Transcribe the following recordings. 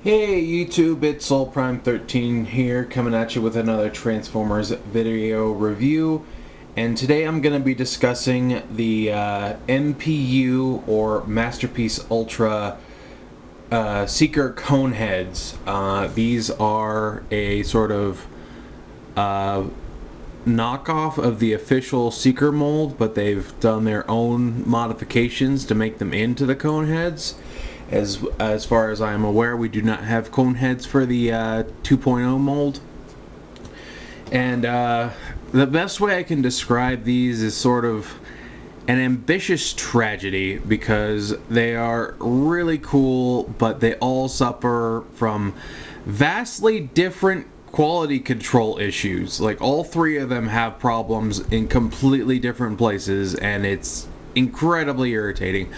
Hey YouTube, it's SoulPrime13 here, coming at you with another Transformers video review. And today I'm going to be discussing the MPU, or Masterpiece Ultra Seeker coneheads. These are a sort of knockoff of the official Seeker mold, but they've done their own modifications to make them into the coneheads. As far as I am aware, we do not have cone heads for the 2.0 mold. And the best way I can describe these is sort of an ambitious tragedy, because they are really cool, but they all suffer from vastly different quality control issues. Like, all three of them have problems in completely different places, and it's incredibly irritating.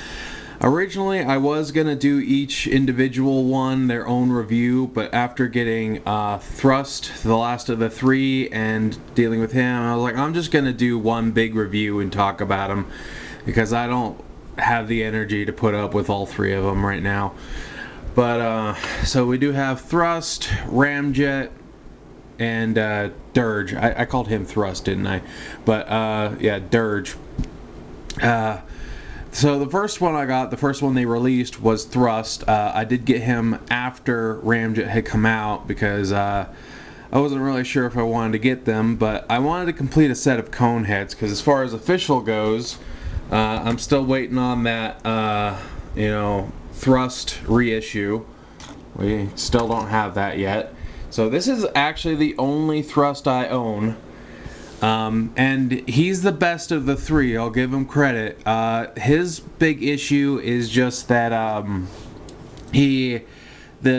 Originally, I was going to do each individual one their own review, but after getting Thrust, the last of the three, and dealing with him, I was like, I'm just going to do one big review and talk about him, because I don't have the energy to put up with all three of them right now. But, so we do have Thrust, Ramjet, and Dirge. I called him Thrust, didn't I? But, yeah, Dirge. So the first one they released was Thrust. I did get him after Ramjet had come out, because I wasn't really sure if I wanted to get them, but I wanted to complete a set of cone heads, because as far as official goes, I'm still waiting on that, Thrust reissue. We still don't have that yet. So this is actually the only Thrust I own. And he's the best of the three, I'll give him credit. His big issue is just that the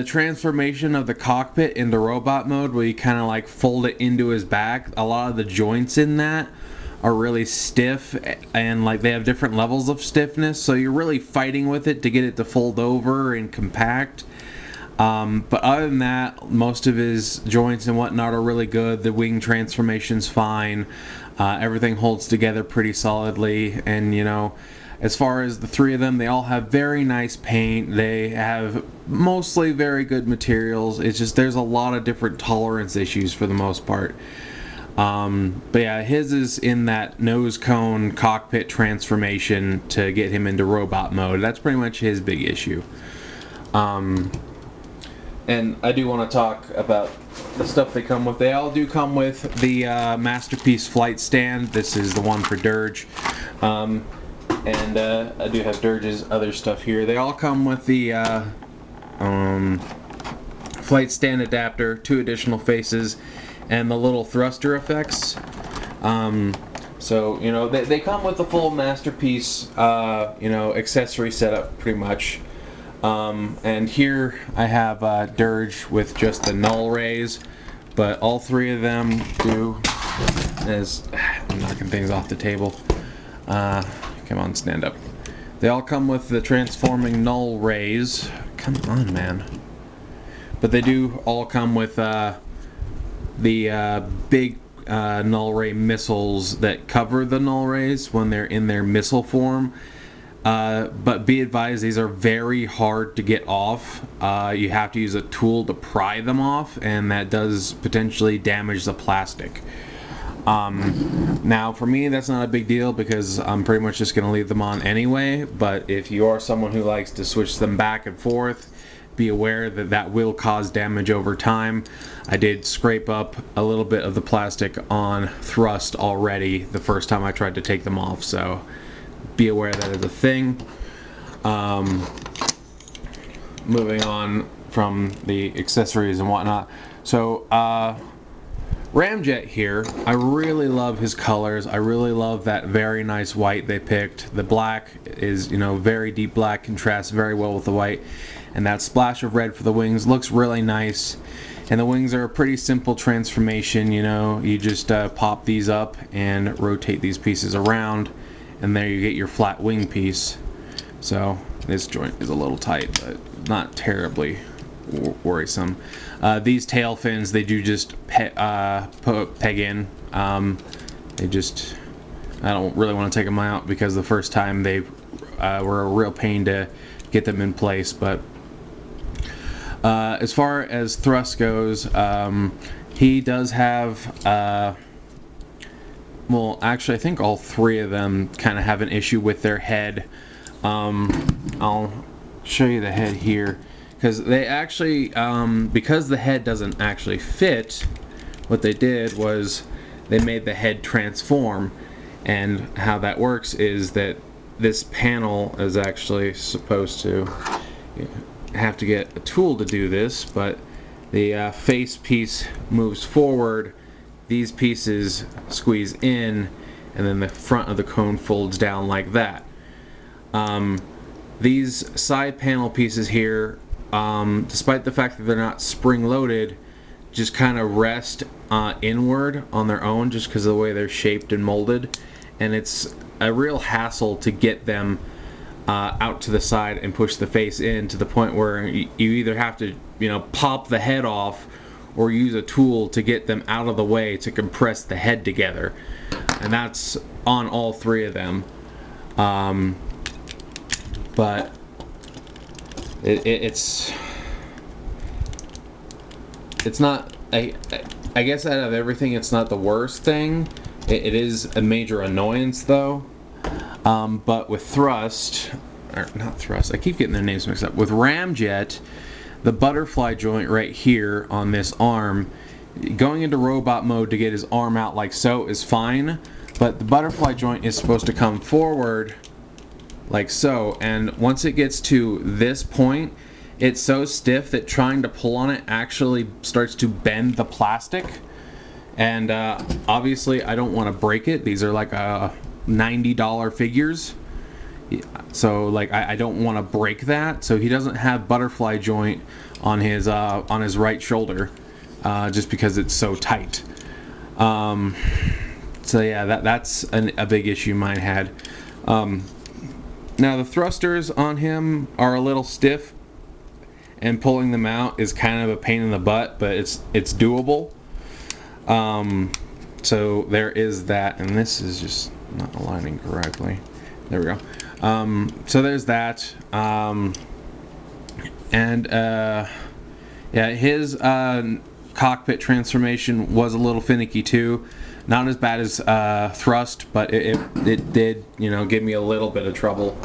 transformation of the cockpit into robot mode, where you kind of like fold it into his back, a lot of the joints in that are really stiff, and like they have different levels of stiffness, so you're really fighting with it to get it to fold over and compact. But other than that, most of his joints and whatnot are really good. The wing transformation's fine. Everything holds together pretty solidly. And, as far as the three of them, they all have very nice paint. They have mostly very good materials. It's just there's a lot of different tolerance issues for the most part. But yeah, his is in that nose cone cockpit transformation to get him into robot mode. That's pretty much his big issue. And I do want to talk about the stuff they come with. They all do come with the Masterpiece flight stand. This is the one for Dirge. And I do have Dirge's other stuff here. They all come with the flight stand adapter, 2 additional faces, and the little thruster effects. So, they come with the full Masterpiece, accessory setup pretty much. And here I have Dirge with just the null rays, but all three of them do, as I'm knocking things off the table, come on, stand up. They all come with the transforming null rays. Come on, man. But they do all come with the big null ray missiles that cover the null rays when they're in their missile form. But be advised, these are very hard to get off. You have to use a tool to pry them off, and that does potentially damage the plastic. Now, for me, that's not a big deal, because I'm pretty much just going to leave them on anyway. But if you are someone who likes to switch them back and forth, be aware that that will cause damage over time. I did scrape up a little bit of the plastic on Thrust already the first time I tried to take them off, so be aware that is a thing. Moving on from the accessories and whatnot. So, Ramjet here, I really love his colors. I really love that very nice white they picked. The black is, very deep black, contrasts very well with the white. And that splash of red for the wings looks really nice. And the wings are a pretty simple transformation, you just pop these up and rotate these pieces around, and there you get your flat wing piece. So this joint is a little tight, but not terribly worrisome. These tail fins, they do just peg in. They just, I don't really want to take them out, because the first time they were a real pain to get them in place. But As far as thrust goes, he does have, well, actually, I think all three of them kind of have an issue with their head. I'll show you the head here, because they actually, because the head doesn't actually fit, what they did was they made the head transform. And how that works is that this panel is actually supposed to, you have to get a tool to do this, but the face piece moves forward, these pieces squeeze in, and then the front of the cone folds down like that. These side panel pieces here, despite the fact that they're not spring loaded, just kind of rest inward on their own just because of the way they're shaped and molded, and it's a real hassle to get them out to the side and push the face in, to the point where you either have to, you know, pop the head off or use a tool to get them out of the way to compress the head together, and that's on all three of them. But it's not, I guess out of everything it's not the worst thing. It is a major annoyance though. But with thrust, or not thrust, I keep getting their names mixed up. With ramjet, the butterfly joint right here on this arm, going into robot mode to get his arm out like so is fine, but the butterfly joint is supposed to come forward like so, and once it gets to this point, it's so stiff that trying to pull on it actually starts to bend the plastic, and obviously I don't want to break it. These are like $90 figures, so like I don't want to break that. So he doesn't have butterfly joint on his right shoulder, just because it's so tight. So yeah, that's a big issue mine had. Now the thrusters on him are a little stiff, and pulling them out is kind of a pain in the butt, but it's doable. So there is that, and this is just not aligning correctly. There we go. So there's that. Yeah, his cockpit transformation was a little finicky too. Not as bad as thrust, but it did, you know, give me a little bit of trouble.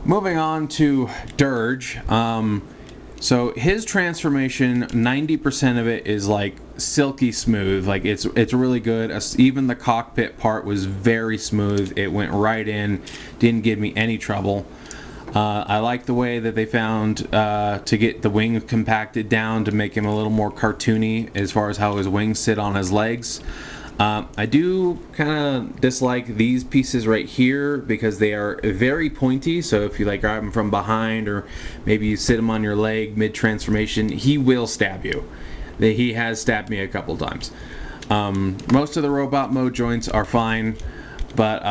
Moving on to dirge. So his transformation, 90% of it is like silky smooth. Like it's really good. Even the cockpit part was very smooth. It went right in, didn't give me any trouble. I like the way that they found to get the wings compacted down to make him a little more cartoony as far as how his wings sit on his legs. I do kind of dislike these pieces right here because they are very pointy, so if you like grab him from behind or maybe you sit him on your leg mid-transformation, he will stab you. He has stabbed me a couple times. Most of the robot mode joints are fine, but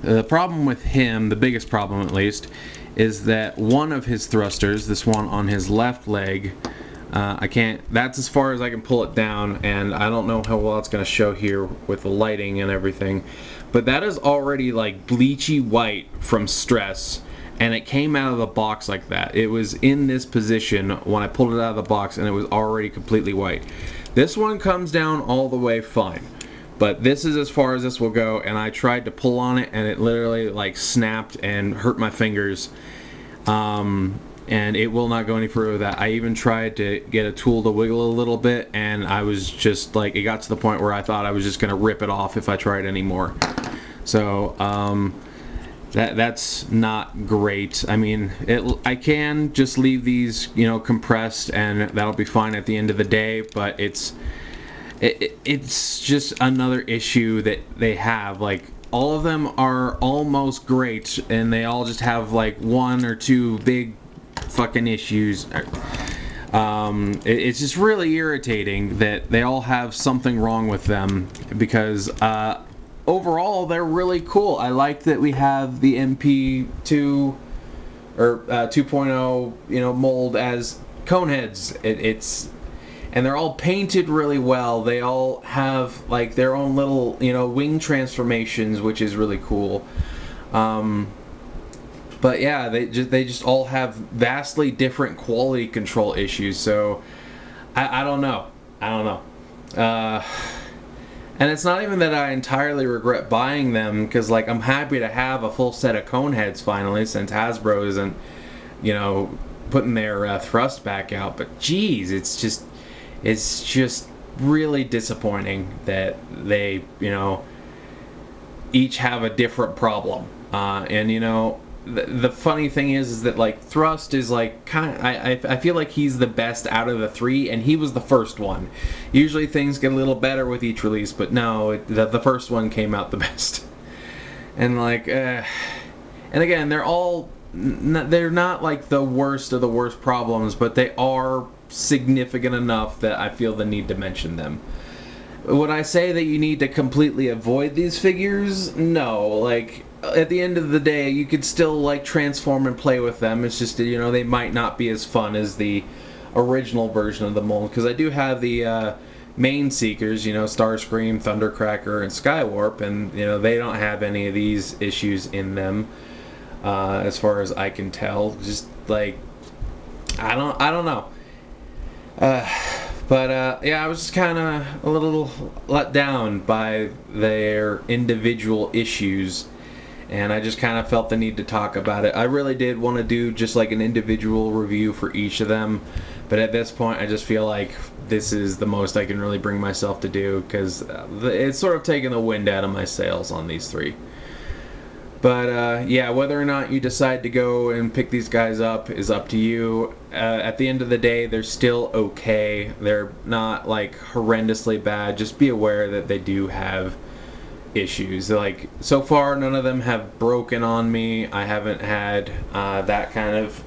the problem with him, the biggest problem at least, is that one of his thrusters, this one on his left leg, I can't, that's as far as I can pull it down, and I don't know how well it's going to show here with the lighting and everything, but that is already like bleachy white from stress, and it came out of the box like that. It was in this position when I pulled it out of the box, and it was already completely white. This one comes down all the way fine, but this is as far as this will go, and I tried to pull on it, and it literally like snapped and hurt my fingers. And it will not go any further with that. I even tried to get a tool to wiggle a little bit, and I was just like, it got to the point where I thought I was just gonna rip it off if I tried anymore. So that's not great. I mean, I can just leave these, you know, compressed, and that'll be fine at the end of the day, but it's just another issue that they have. Like, all of them are almost great, and they all just have like one or two big fucking issues. It's just really irritating that they all have something wrong with them, because overall they're really cool. I like that we have the MP2 or 2.0, you know, mold as coneheads. And they're all painted really well. They all have like their own little, you know, wing transformations, which is really cool. But yeah, they just all have vastly different quality control issues. So I don't know. I don't know. And it's not even that I entirely regret buying them, because like I'm happy to have a full set of cone heads finally, since Hasbro isn't, putting their thrust back out. But geez, it's just really disappointing that they each have a different problem. And the funny thing is that like thrust is like I feel like he's the best out of the three, and he was the first one. Usually things get a little better with each release, but no, the first one came out the best. And like and again, they're not like the worst of the worst problems, but they are significant enough that I feel the need to mention them. Would I say that you need to completely avoid these figures? No. Like, at the end of the day, you could still like transform and play with them. It's just they might not be as fun as the original version of the mold, because I do have the main Seekers, Starscream, Thundercracker, and Skywarp, and they don't have any of these issues in them, as far as I can tell. Just like I don't know. But yeah, I was just kind of a little let down by their individual issues, and I just kind of felt the need to talk about it. I really did want to do just like an individual review for each of them, but at this point I just feel like this is the most I can really bring myself to do, because it's sort of taking the wind out of my sails on these three. But yeah, whether or not you decide to go and pick these guys up is up to you. At the end of the day, they're still okay. They're not like horrendously bad. Just be aware that they do have issues. Like, so far, none of them have broken on me. I haven't had that kind of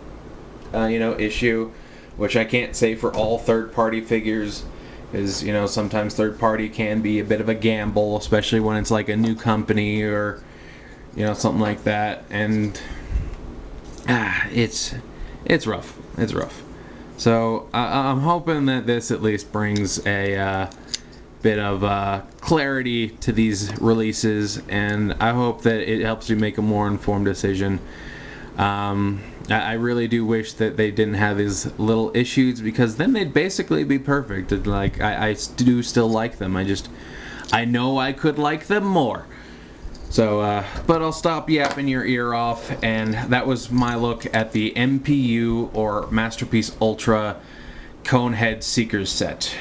issue, which I can't say for all third-party figures, because sometimes third-party can be a bit of a gamble, especially when it's like a new company or something like that. And it's rough. It's rough. So I'm hoping that this at least brings a bit of clarity to these releases, and I hope that it helps you make a more informed decision. I really do wish that they didn't have these little issues, because then they'd basically be perfect. Like I do still like them. I know I could like them more. So, but I'll stop yapping your ear off, and that was my look at the MPU, or Masterpiece Ultra Conehead Seekers set.